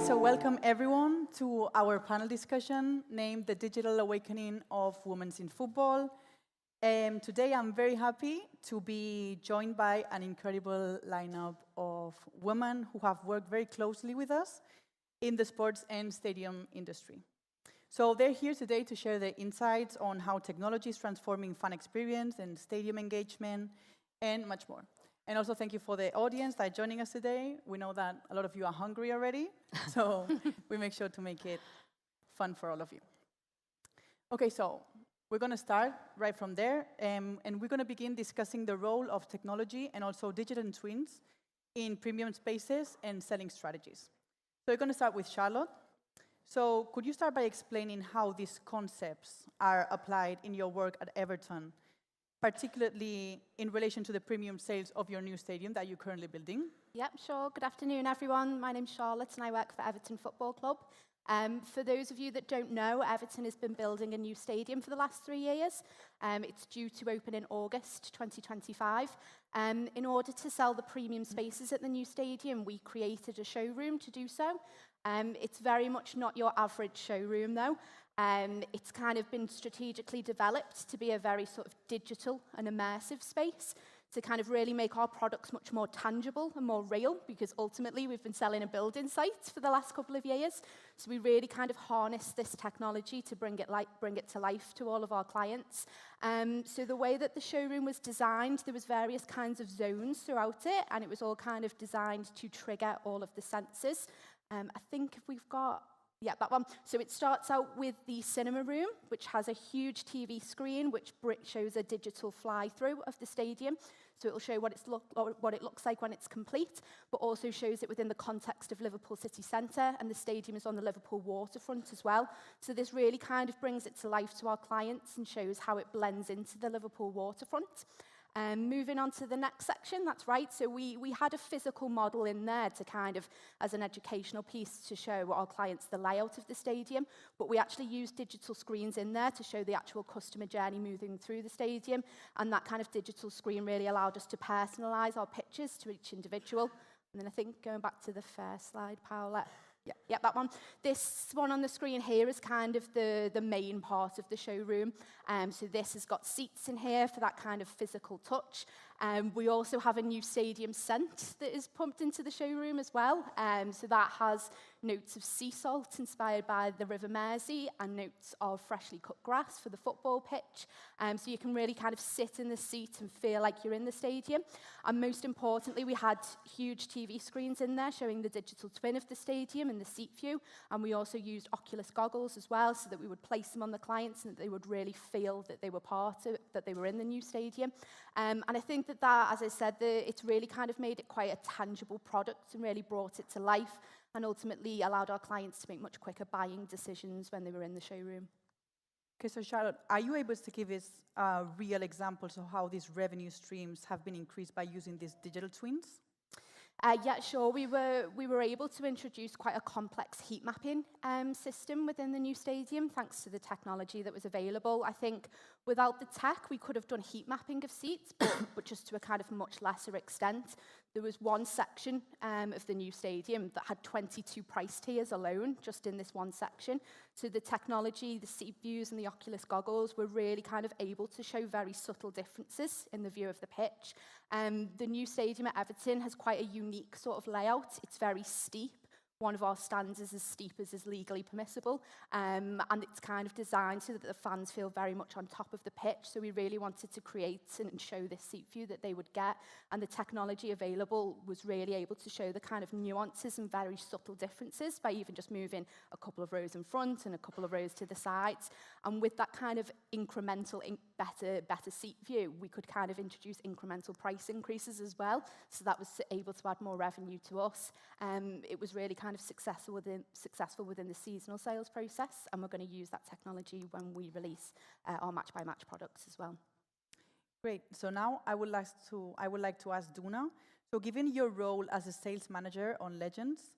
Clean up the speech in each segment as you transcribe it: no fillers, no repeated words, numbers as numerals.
So welcome everyone to our panel discussion named The Digital Awakening of Women in Football. Today I'm very happy to be joined by an incredible lineup of women who have worked very closely with us in the sports and stadium industry. So they're here today to share their insights on how technology is transforming fan experience and stadium engagement and much more. And also thank you for the audience that are joining us today. We know that a lot of you are hungry already, so we make sure to make it fun for all of you. Okay, so we're going to start right from there, and we're going to begin discussing the role of technology and also digital twins in premium spaces and selling strategies. So we're going to start with Charlotte. So could you start by explaining how these concepts are applied in your work at Everton, particularly in relation to the premium sales of your new stadium that you're currently building? Yep, sure. Good afternoon, everyone. My name's Charlotte, and I work for Everton Football Club. For those of you that don't know, Everton has been building a new stadium for the last 3 years. It's due to open in August 2025. In order to sell the premium spaces at the new stadium, we created a showroom to do so. It's very much not your average showroom, though. It's kind of been strategically developed to be a very sort of digital and immersive space to kind of really make our products much more tangible and more real, because ultimately we've been selling a building site for the last couple of years. So we really kind of harness this technology to bring it to life to all of our clients. So the way that the showroom was designed, there was various kinds of zones throughout it, and it was all kind of designed to trigger all of the senses. I think if we've got... Yeah, that one. So it starts out with the cinema room, which has a huge TV screen, which shows a digital fly-through of the stadium. So it will show what it looks like when it's complete, but also shows it within the context of Liverpool City Centre, and the stadium is on the Liverpool waterfront as well. So this really kind of brings it to life to our clients and shows how it blends into the Liverpool waterfront. Moving on to the next section, that's right. So we had a physical model in there to kind of, as an educational piece, to show our clients the layout of the stadium, but we actually used digital screens in there to show the actual customer journey moving through the stadium, and that kind of digital screen really allowed us to personalise our pictures to each individual. And then I think going back to the first slide, Paola. Yeah, that one. This one on the screen here is kind of the main part of the showroom. So this has got seats in here for that kind of physical touch. We also have a new stadium scent that is pumped into the showroom as well. So that has notes of sea salt inspired by the River Mersey and notes of freshly cut grass for the football pitch. So you can really kind of sit in the seat and feel like you're in the stadium. And most importantly, we had huge TV screens in there showing the digital twin of the stadium and the seat view. And we also used Oculus goggles as well, so that we would place them on the clients and that they would really feel that they were part of it, that they were in the new stadium. And I think that, as I said, it's really kind of made it quite a tangible product and really brought it to life, and ultimately allowed our clients to make much quicker buying decisions when they were in the showroom. Okay, so Charlotte, are you able to give us real examples of how these revenue streams have been increased by using these digital twins? Yeah, sure. We were able to introduce quite a complex heat mapping system within the new stadium, thanks to the technology that was available. I think without the tech, we could have done heat mapping of seats, but just to a kind of much lesser extent. There was one section of the new stadium that had 22 price tiers alone, just in this one section. So the technology, the seat views and the Oculus goggles were really kind of able to show very subtle differences in the view of the pitch. The new stadium at Everton has quite a unique sort of layout. It's very steep. One of our stands is as steep as is legally permissible, and it's kind of designed so that the fans feel very much on top of the pitch. So we really wanted to create and show this seat view that they would get, and the technology available was really able to show the kind of nuances and very subtle differences by even just moving a couple of rows in front and a couple of rows to the sides. And with that kind of incremental, better seat view, we could kind of introduce incremental price increases as well. So that was able to add more revenue to us. It was really kind of successful within the seasonal sales process, and we're going to use that technology when we release our match-by-match products as well. Great. So now I would like to ask Duna. So given your role as a sales manager on Legends,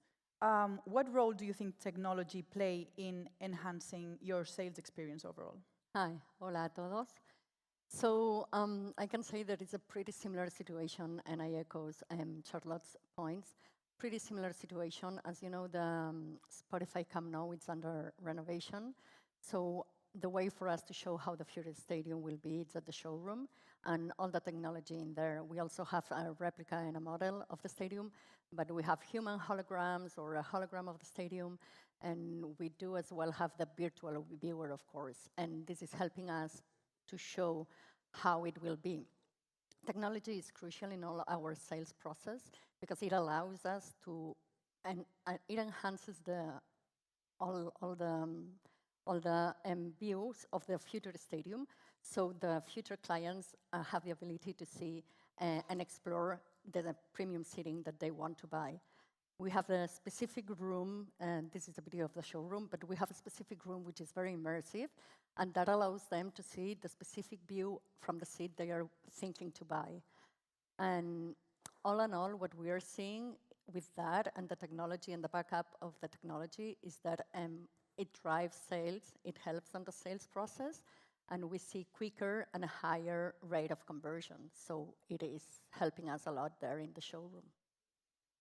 what role do you think technology play in enhancing your sales experience overall? Hi, hola a todos. So I can say that it's a pretty similar situation, and I echo Charlotte's points. pretty similar situation. As you know, the Spotify Camp Nou, it's under renovation. So the way for us to show how the future stadium will be, it's at the showroom, and all the technology in there. We also have a replica and a model of the stadium, but we have human holograms or a hologram of the stadium, and we do as well have the virtual viewer, of course, and this is helping us to show how it will be. Technology is crucial in all our sales process because it allows us to, and it enhances all the views of the future stadium, so the future clients have the ability to see and explore the premium seating that they want to buy. We have a specific room, and this is the video of the showroom, but we have a specific room which is very immersive, and that allows them to see the specific view from the seat they are thinking to buy. And all in all, what we are seeing with that and the technology and the backup of the technology is that it drives sales, it helps on the sales process, and we see quicker and a higher rate of conversion. So it is helping us a lot there in the showroom.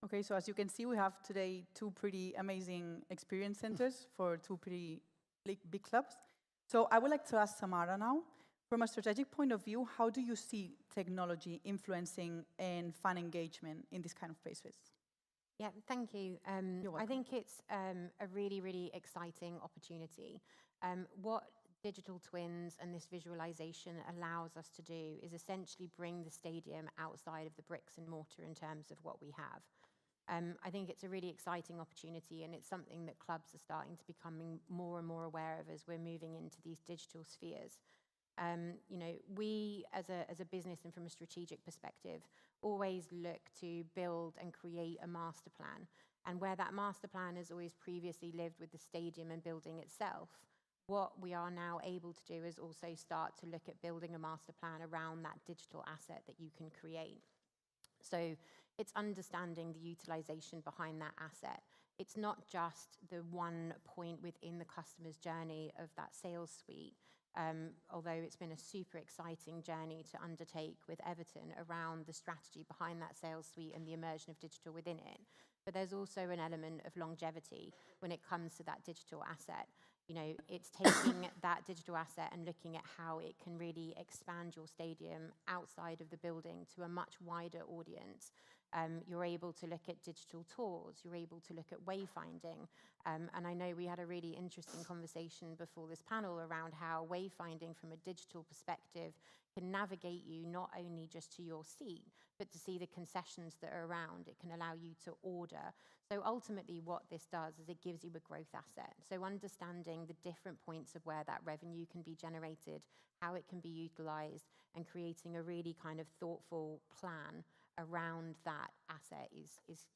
Okay, so as you can see, we have today two pretty amazing experience centers for two pretty big clubs. So I would like to ask Samara now, from a strategic point of view, how do you see technology influencing and fan engagement in this kind of spaces? Yeah, thank you. You're welcome. I think it's a really, really exciting opportunity. What digital twins and this visualization allows us to do is essentially bring the stadium outside of the bricks and mortar in terms of what we have. I think it's a really exciting opportunity, and it's something that clubs are starting to becoming more and more aware of as we're moving into these digital spheres. You know, we as a business and from a strategic perspective always look to build and create a master plan. And where that master plan has always previously lived with the stadium and building itself, what we are now able to do is also start to look at building a master plan around that digital asset that you can create. So it's understanding the utilization behind that asset. It's not just the one point within the customer's journey of that sales suite, although it's been a super exciting journey to undertake with Everton around the strategy behind that sales suite and the immersion of digital within it. But there's also an element of longevity when it comes to that digital asset. You know, it's taking that digital asset and looking at how it can really expand your stadium outside of the building to a much wider audience. You're able to look at digital tours, you're able to look at wayfinding. And I know we had a really interesting conversation before this panel around how wayfinding from a digital perspective can navigate you not only just to your seat, but to see the concessions that are around. It can allow you to order. So ultimately what this does is it gives you a growth asset. So understanding the different points of where that revenue can be generated, how it can be utilized, and creating a really kind of thoughtful plan around that asset is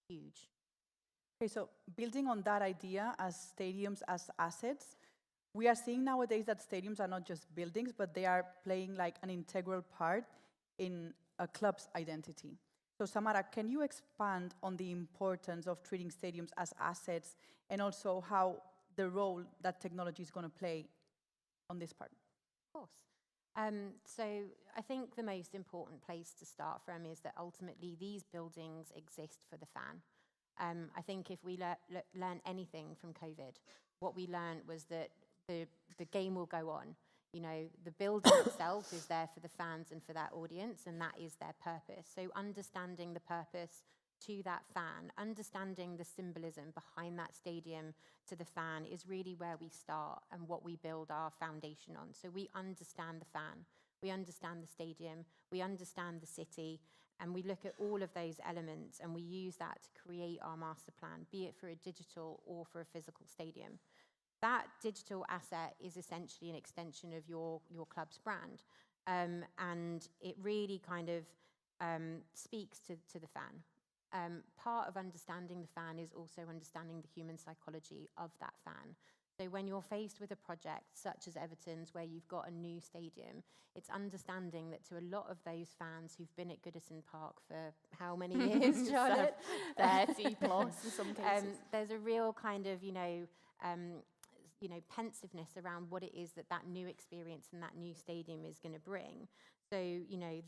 huge. Okay, so building on that idea as stadiums as assets, we are seeing nowadays that stadiums are not just buildings, but they are playing like an integral part in a club's identity. So Samara, can you expand on the importance of treating stadiums as assets and also how the role that technology is going to play on this part? Of course. So I think the most important place to start from is that ultimately these buildings exist for the fan. I think if we learn anything from COVID, what we learned was that the game will go on. You know, the building itself is there for the fans and for that audience, and that is their purpose. So understanding the purpose to that fan, understanding the symbolism behind that stadium to the fan is really where we start and what we build our foundation on. So we understand the fan, we understand the stadium, we understand the city, and we look at all of those elements and we use that to create our master plan, be it for a digital or for a physical stadium. That digital asset is essentially an extension of your club's brand. And it really kind of speaks to the fan. Part of understanding the fan is also understanding the human psychology of that fan. So when you're faced with a project such as Everton's, where you've got a new stadium, it's understanding that to a lot of those fans who've been at Goodison Park for how many years, Charlotte? 30 plus in some cases. There's a real kind of, pensiveness around what it is that new experience and that new stadium is going to bring. So,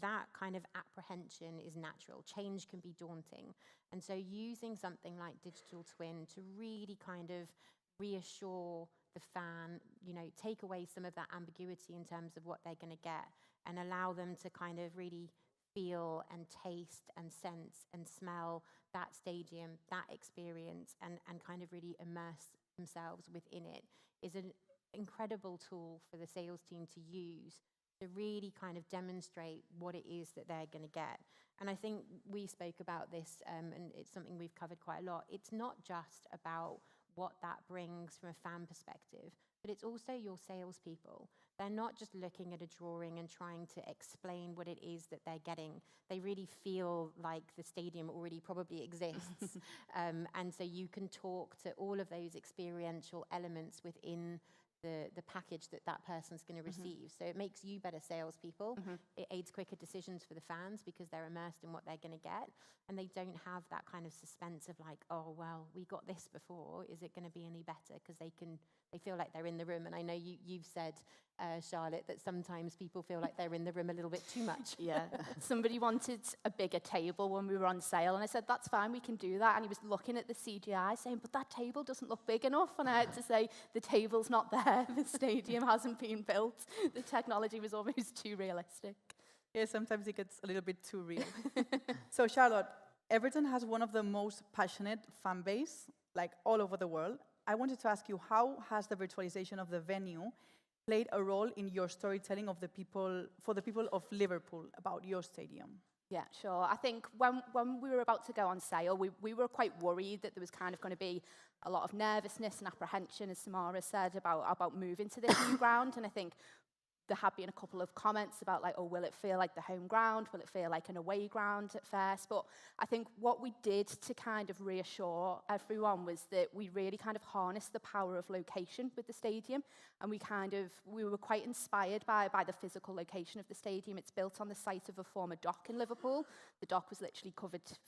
that kind of apprehension is natural. Change can be daunting. And so using something like digital twin to really kind of reassure the fan, take away some of that ambiguity in terms of what they're going to get and allow them to kind of really feel and taste and sense and smell that stadium, that experience, and kind of really immerse themselves within it is an incredible tool for the sales team to use to really kind of demonstrate what it is that they're going to get. And I think we spoke about this, and it's something we've covered quite a lot. It's not just about what that brings from a fan perspective, but it's also your salespeople. They're not just looking at a drawing and trying to explain what it is that they're getting. They really feel like the stadium already probably exists. And so you can talk to all of those experiential elements within the package that person's going to receive. So it makes you better salespeople. It aids quicker decisions for the fans because they're immersed in what they're going to get. And they don't have that kind of suspense of like, oh, well, we got this before. Is it going to be any better? Because they feel like they're in the room. And I know you've said, Charlotte, that sometimes people feel like they're in the room a little bit too much. Yeah. Somebody wanted a bigger table when we were on sale, and I said, that's fine, we can do that. And he was looking at the CGI saying, but that table doesn't look big enough. And I had to say, the table's not there. The stadium hasn't been built. The technology was almost too realistic. Yeah, sometimes it gets a little bit too real. So Charlotte, Everton has one of the most passionate fan base, like all over the world. I wanted to ask you, how has the virtualization of the venue played a role in your storytelling for the people of Liverpool about your stadium? Yeah, sure. I think when we were about to go on sale, we were quite worried that there was kind of going to be a lot of nervousness and apprehension, as Samara said, about moving to this new ground. And I think there have been a couple of comments about like, oh, will it feel like the home ground? Will it feel like an away ground at first? But I think what we did to kind of reassure everyone was that we really kind of harnessed the power of location with the stadium. And we were quite inspired by the physical location of the stadium. It's built on the site of a former dock in Liverpool. The dock was literally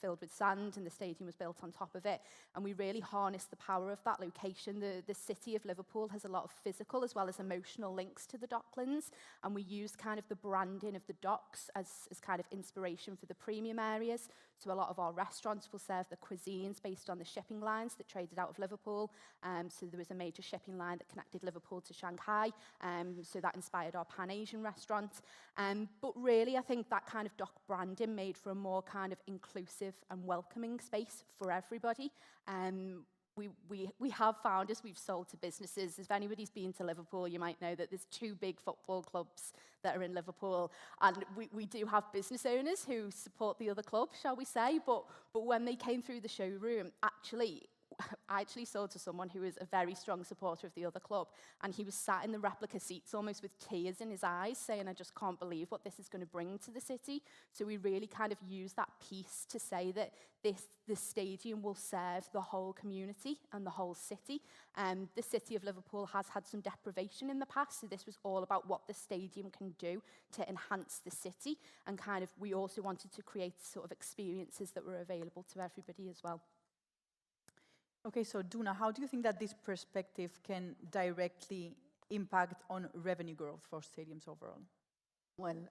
filled with sand, and the stadium was built on top of it. And we really harnessed the power of that location. The city of Liverpool has a lot of physical as well as emotional links to the Docklands. And we used kind of the branding of the docks as kind of inspiration for the premium areas. So a lot of our restaurants will serve the cuisines based on the shipping lines that traded out of Liverpool. So there was a major shipping line that connected Liverpool to Shanghai. So that inspired our Pan-Asian restaurant. But really, I think that kind of dock branding made for a more kind of inclusive and welcoming space for everybody. We have found, as we've sold to businesses, if anybody's been to Liverpool, you might know that there's 2 big football clubs that are in Liverpool, and we do have business owners who support the other club, shall we say, but when they came through the showroom, I actually sold to someone who was a very strong supporter of the other club, and he was sat in the replica seats almost with tears in his eyes saying, I just can't believe what this is going to bring to the city. So we really kind of used that piece to say that this stadium will serve the whole community and the whole city. The city of Liverpool has had some deprivation in the past, so this was all about what the stadium can do to enhance the city, and kind of we also wanted to create sort of experiences that were available to everybody as well. Okay, so Duna, how do you think that this perspective can directly impact on revenue growth for stadiums overall? Well,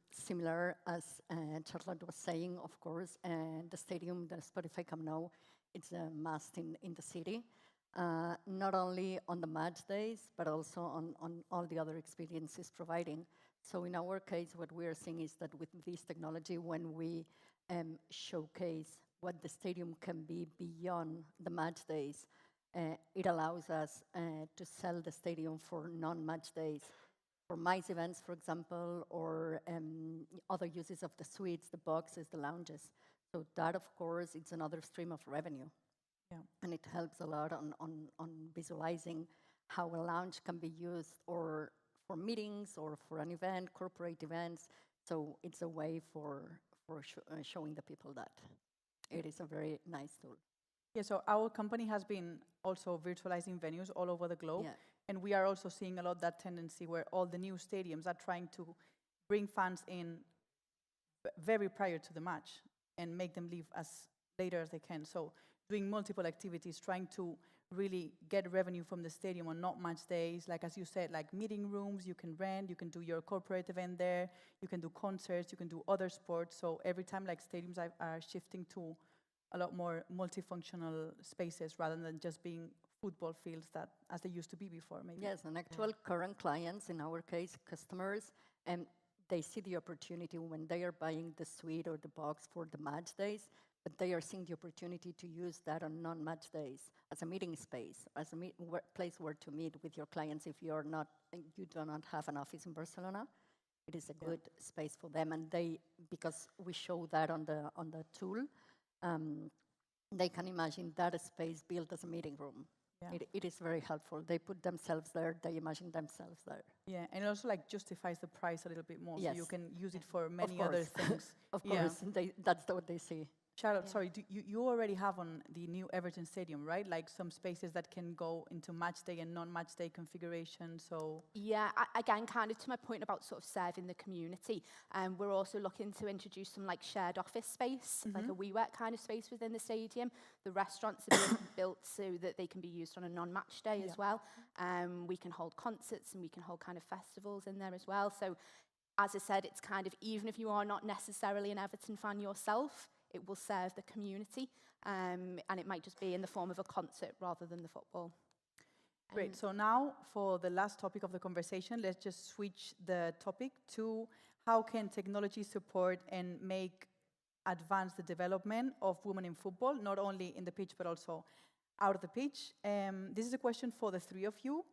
similar as Charlotte was saying, of course, the stadium, the Spotify Camp Nou, it's a must in the city, not only on the match days, but also on all the other experiences providing. So in our case, what we are seeing is that with this technology, when we showcase what the stadium can be beyond the match days, it allows us to sell the stadium for non-match days, for MICE events, for example, or other uses of the suites, the boxes, the lounges. So that, of course, it's another stream of revenue. Yeah. And it helps a lot on visualizing how a lounge can be used or for meetings or for an event, corporate events. So it's a way for showing the people that it is a very nice tool. Yeah, so our company has been also virtualizing venues all over the globe. Yeah. And we are also seeing a lot that tendency where all the new stadiums are trying to bring fans in very prior to the match and make them leave as later as they can. So doing multiple activities, trying to really get revenue from the stadium on not match days. Like, as you said, like meeting rooms you can rent, you can do your corporate event there, you can do concerts, you can do other sports. So every time, like, stadiums are shifting to a lot more multifunctional spaces rather than just being football fields that as they used to be before, maybe. Yes, and actual current clients, in our case, customers, and they see the opportunity when they are buying the suite or the box for the match days, but they are seeing the opportunity to use that on non-match days as a meeting space, as a place where to meet with your clients if you do not have an office in Barcelona. It is a good space for them, and because we show that on the tool, they can imagine that space built as a meeting room. Yeah. It is very helpful. They put themselves there, they imagine themselves there. Yeah, and it also like justifies the price a little bit more, yes. So you can use it for many other things. Of course, that's what they see. Charlotte, sorry, you already have on the new Everton Stadium, right? Like some spaces that can go into match day and non-match day configuration, so... Yeah, again, kind of to my point about sort of serving the community, we're also looking to introduce some like shared office space, like a WeWork kind of space within the stadium. The restaurants are being built so that they can be used on a non-match day as well. We can hold concerts and we can hold kind of festivals in there as well. So, as I said, it's kind of, even if you are not necessarily an Everton fan yourself, it will serve the community, and it might just be in the form of a concert rather than the football. Great, so now for the last topic of the conversation, let's just switch the topic to how can technology support and advance the development of women in football, not only in the pitch but also out of the pitch. This is a question for the three of you.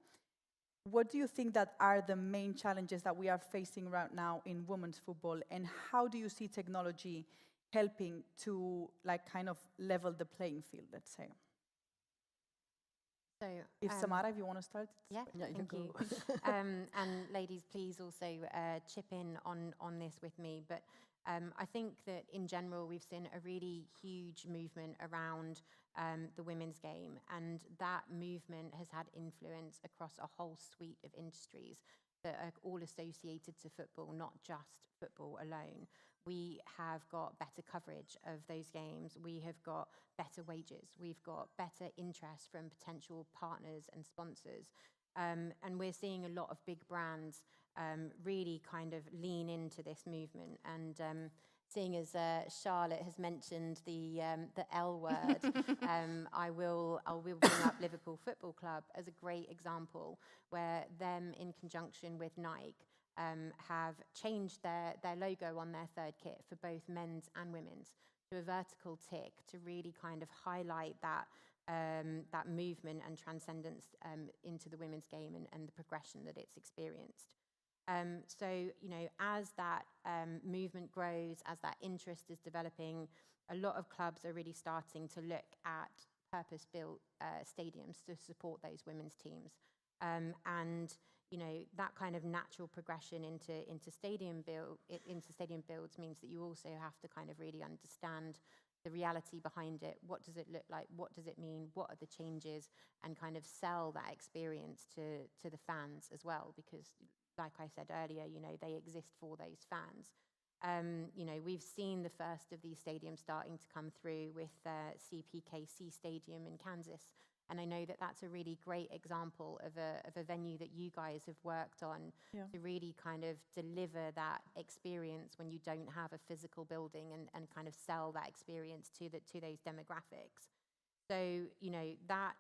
What do you think that are the main challenges that we are facing right now in women's football, and how do you see technology helping to like kind of level the playing field, let's say? So, Samara, if you want to start. Yeah, thank you. And ladies, please also chip in on this with me. But I think that in general, we've seen a really huge movement around the women's game, and that movement has had influence across a whole suite of industries that are all associated to football, not just football alone. We have got better coverage of those games. We have got better wages. We've got better interest from potential partners and sponsors. And we're seeing a lot of big brands really kind of lean into this movement. And seeing as Charlotte has mentioned the L word, I will bring up Liverpool Football Club as a great example, where them in conjunction with Nike have changed their logo on their third kit for both men's and women's to a vertical tick to really kind of highlight that that movement and transcendence into the women's game and the progression that it's experienced. So, you know, as that movement grows, as that interest is developing, a lot of clubs are really starting to look at purpose-built stadiums to support those women's teams. And you know, that kind of natural progression into stadium builds means that you also have to kind of really understand the reality behind it. What does it look like? What does it mean? What are the changes? And kind of sell that experience to the fans as well, because like I said earlier, you know, they exist for those fans. You know, we've seen the first of these stadiums starting to come through with CPKC Stadium in Kansas. And I know that that's a really great example of a venue that you guys have worked on to really kind of deliver that experience when you don't have a physical building and kind of sell that experience to those demographics. So, you know, that,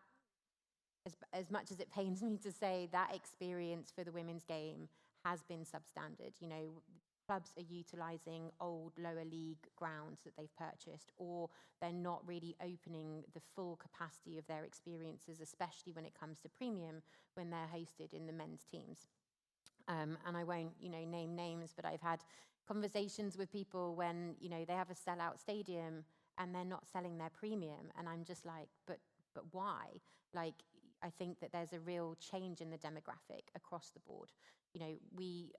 as much as it pains me to say, that experience for the women's game has been substandard. You know, clubs are utilising old lower league grounds that they've purchased, or they're not really opening the full capacity of their experiences, especially when it comes to premium, when they're hosted in the men's teams. And I won't, you know, name names, but I've had conversations with people when, you know, they have a sellout stadium and they're not selling their premium, and I'm just like, but why? Like, I think that there's a real change in the demographic across the board. You know, we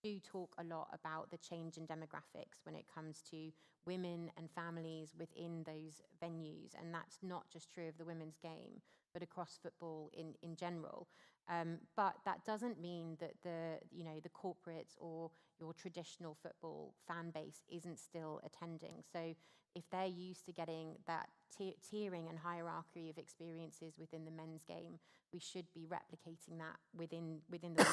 do talk a lot about the change in demographics when it comes to women and families within those venues, and that's not just true of the women's game, but across football in general. But that doesn't mean that the corporates or your traditional football fan base isn't still attending. So if they're used to getting that tiering and hierarchy of experiences within the men's game, we should be replicating that within the women's.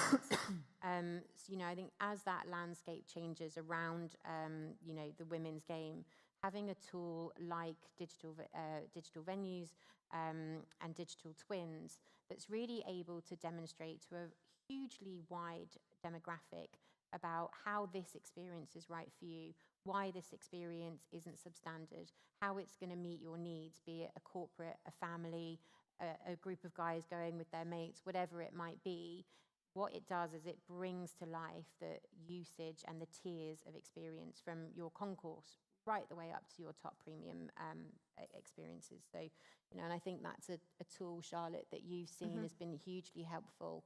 So, I think as that landscape changes around, the women's game, having a tool like digital venues and digital twins that's really able to demonstrate to a hugely wide demographic about how this experience is right for you, why this experience isn't substandard, how it's going to meet your needs, be it a corporate, a family, a group of guys going with their mates, whatever it might be. What it does is it brings to life the usage and the tiers of experience from your concourse right the way up to your top premium experiences. So, and I think that's a tool, Charlotte, that you've seen has been hugely helpful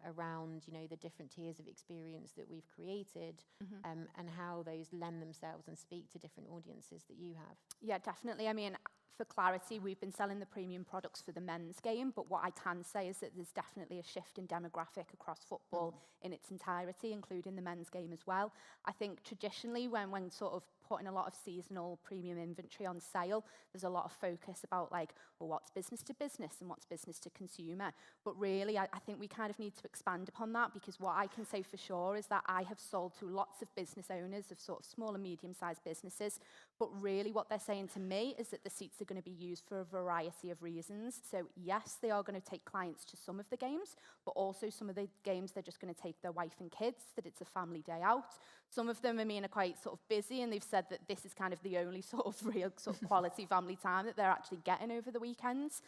around, the different tiers of experience that we've created and how those lend themselves and speak to different audiences that you have. Yeah, definitely. I mean, for clarity, we've been selling the premium products for the men's game, but what I can say is that there's definitely a shift in demographic across football in its entirety, including the men's game as well. I think traditionally when sort of putting a lot of seasonal premium inventory on sale, there's a lot of focus about what's business to business and what's business to consumer. But really, I think we kind of need to expand upon that, because what I can say for sure is that I have sold to lots of business owners of sort of small and medium-sized businesses, but really what they're saying to me is that the seats are going to be used for a variety of reasons. So yes, they are going to take clients to some of the games, but also some of the games they're just going to take their wife and kids, that it's a family day out. Some of them, are quite sort of busy, and they've said that this is kind of the only sort of real sort of quality family time that they're actually getting over the weekends.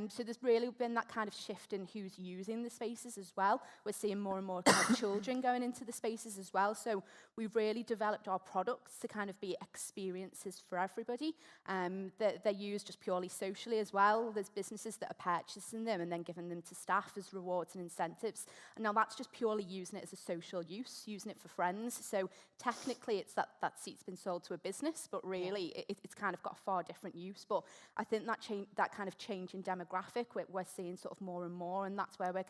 So there's really been that kind of shift in who's using the spaces as well. We're seeing more and more kind of children going into the spaces as well. So we've really developed our products to kind of be experiences for everybody. They're used just purely socially as well. There's businesses that are purchasing them and then giving them to staff as rewards and incentives. And now that's just purely using it as a social use, using it for friends. So technically it's that seat's been sold to a business, but really it's kind of got a far different use. But I think that kind of change in demographic we're seeing sort of more and more, and that's where we're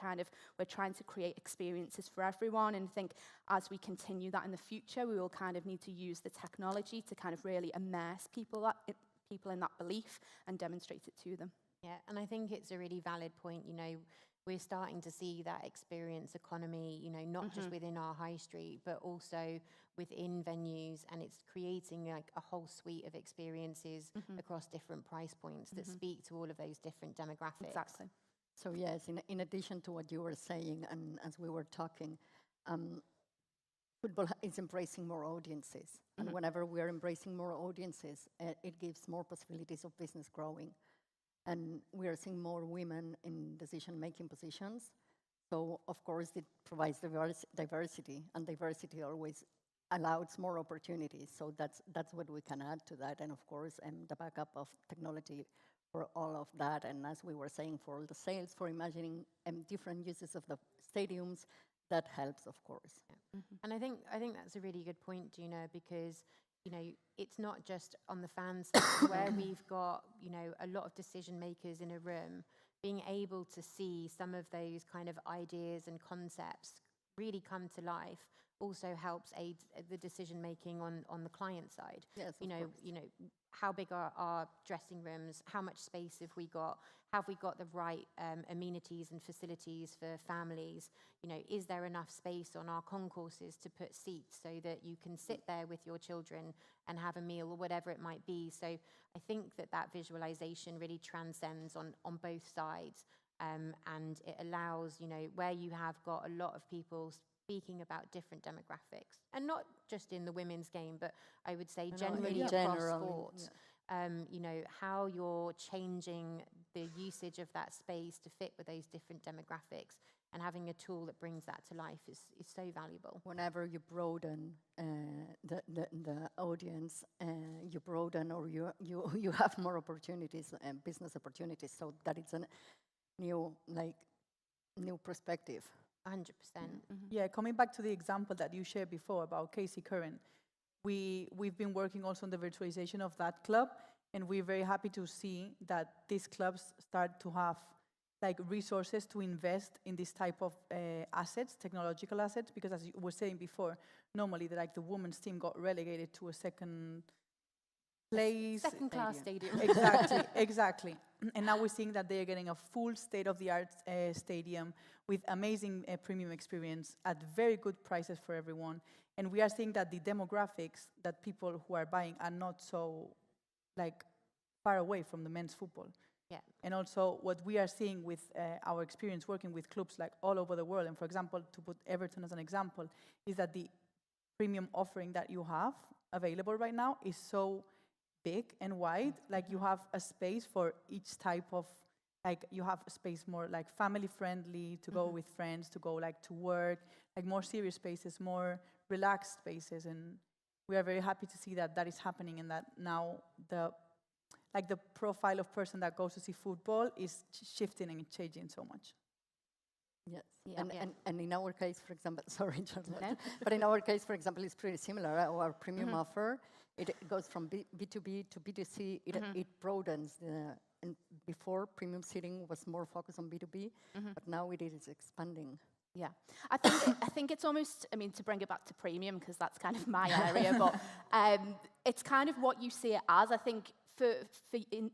trying to create experiences for everyone. And I think as we continue that in the future, we will kind of need to use the technology to kind of really immerse people in that belief and demonstrate it to them. Yeah, and I think it's a really valid point. We're starting to see that experience economy, not just within our high street, but also within venues, and it's creating like a whole suite of experiences across different price points that speak to all of those different demographics. Exactly. So yes, in addition to what you were saying, and as we were talking, football is embracing more audiences. And whenever we are embracing more audiences, it gives more possibilities of business growing. And we are seeing more women in decision-making positions. So, of course, it provides diversity, and diversity always allows more opportunities. So that's what we can add to that. And, of course, the backup of technology for all of that. And as we were saying, for all the sales, for imagining different uses of the stadiums, that helps, of course. Yeah. And I think that's a really good point, Duna, because it's not just on the fan side where we've got, a lot of decision makers in a room. Being able to see some of those kind of ideas and concepts really come to life also helps aid the decision making on the client side. Yes, How big are our dressing rooms? How much space have we got? Have we got the right amenities and facilities for families? Is there enough space on our concourses to put seats so that you can sit there with your children and have a meal or whatever it might be? So I think that visualization really transcends on both sides, and it allows, where you have got a lot of people speaking about different demographics, and not just in the women's game, but I would say generally across sport. How you're changing the usage of that space to fit with those different demographics, and having a tool that brings that to life is so valuable. Whenever you broaden the audience, you broaden, or you have more opportunities and business opportunities. So that it's a new perspective. 100%. Yeah, coming back to the example that you shared before about Casey Curran, we've been working also on the virtualization of that club, and we're very happy to see that these clubs start to have like resources to invest in this type of assets, technological assets, because as you were saying before, normally the women's team got relegated to a second place. Second-class stadium. Exactly. And now we're seeing that they are getting a full state-of-the-art stadium with amazing premium experience at very good prices for everyone. And we are seeing that the demographics that people who are buying are not so far away from the men's football. Yeah. And also what we are seeing with our experience working with clubs all over the world, and for example, to put Everton as an example, is that the premium offering that you have available right now is so big and wide. You have a space for each type of, you have a space more family friendly to go with friends, to go to work, more serious spaces, more relaxed spaces. And we are very happy to see that is happening, and that now the profile of person that goes to see football is shifting and changing so much. Yes, and in our case, for example, sorry, Charlotte, but in our case, for example, it's pretty similar. Our premium offer, it goes from B2B to B2C. It broadens. And before, premium seating was more focused on B2B, but now it is expanding. Yeah, I think it's almost, to bring it back to premium, because that's kind of my area, but it's kind of what you see it as. I think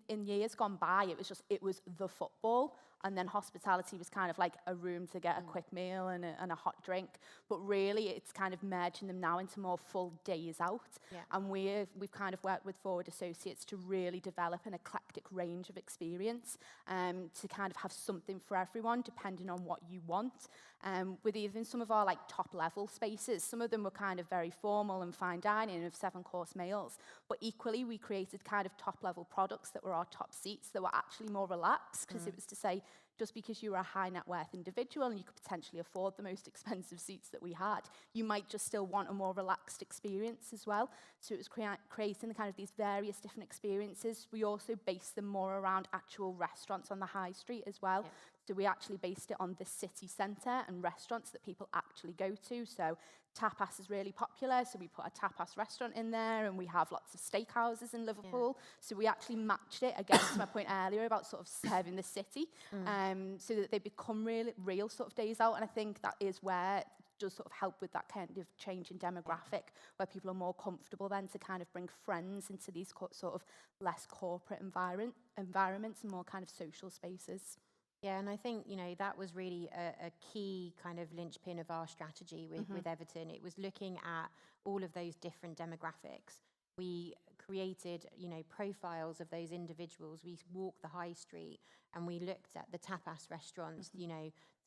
in years gone by, it was the football, and then hospitality was kind of like a room to get a quick meal and a hot drink. But really, it's kind of merging them now into more full days out. Yeah. And we've kind of worked with Forward Associates to really develop an eclectic range of experience, to kind of have something for everyone, depending on what you want. With even some of our top level spaces, some of them were kind of very formal and fine dining of 7-course meals, but equally we created kind of top level products that were our top seats that were actually more relaxed, because it was to say, just because you were a high net worth individual and you could potentially afford the most expensive seats that we had, you might just still want a more relaxed experience as well. So it was creating kind of these various different experiences. We also based them more around actual restaurants on the high street as well. Yeah. So we actually based it on the city centre and restaurants that people actually go to. So tapas is really popular, so we put a tapas restaurant in there, and we have lots of steakhouses in Liverpool. Yeah. So we actually matched it against my point earlier about sort of serving the city, so that they become real sort of days out. And I think that is where it does sort of help with that kind of change in demographic, where people are more comfortable then to kind of bring friends into these sort of less corporate environments and more kind of social spaces. Yeah, and I think, that was really a key kind of linchpin of our strategy with Everton. It was looking at all of those different demographics. We created, profiles of those individuals. We walked the high street and we looked at the tapas restaurants,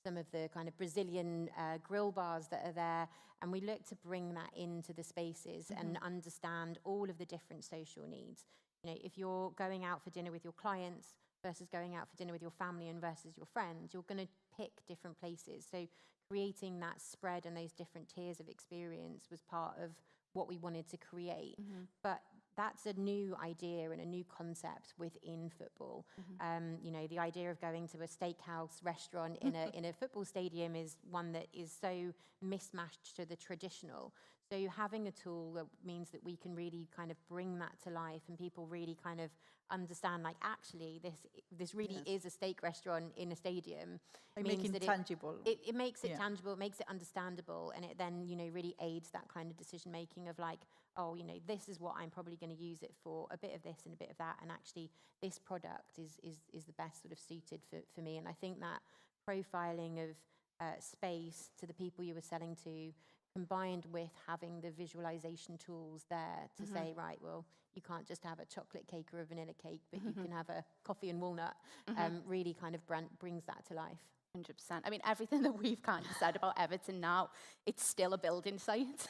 some of the kind of Brazilian grill bars that are there, and we looked to bring that into the spaces and understand all of the different social needs. If you're going out for dinner with your clients versus going out for dinner with your family and versus your friends, you're going to pick different places. So creating that spread and those different tiers of experience was part of what we wanted to create. But that's a new idea and a new concept within football. The idea of going to a steakhouse restaurant in a football stadium is one that is so mismatched to the traditional. So having a tool that means that we can really kind of bring that to life, and people really kind of understand, actually, this really is a steak restaurant in a stadium. Making it tangible. It makes it tangible, it makes it understandable, and it then, really aids that kind of decision making of this is what I'm probably going to use it for, a bit of this and a bit of that, and actually this product is the best sort of suited for me. And I think that profiling of space to the people you were selling to, combined with having the visualization tools there to say, right, well, you can't just have a chocolate cake or a vanilla cake, but you can have a coffee and walnut, really kind of brings that to life. 100%. Everything that we've kind of said about Everton now, it's still a building site.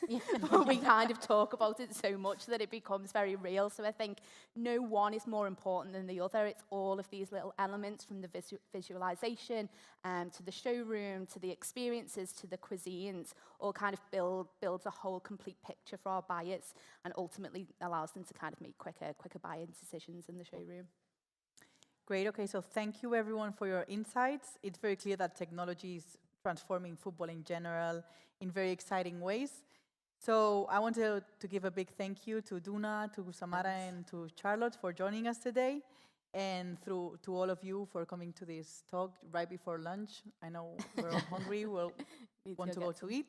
But we kind of talk about it so much that it becomes very real. So I think no one is more important than the other. It's all of these little elements, from the visualization to the showroom, to the experiences, to the cuisines, all kind of builds a whole complete picture for our buyers, and ultimately allows them to kind of make quicker buying decisions in the showroom. Great. Okay, so thank you everyone for your insights. It's very clear that technology is transforming football in general in very exciting ways. So I wanted to give a big thank you to Duna, to Samara, and to Charlotte for joining us today. and to all of you for coming to this talk right before lunch. I know we're all hungry, we'll want to go to eat.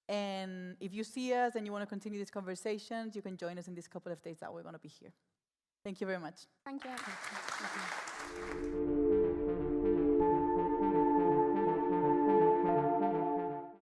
And if you see us and you want to continue these conversations, you can join us in these couple of days that we're going to be here. Thank you very much. Thank you. Thank you.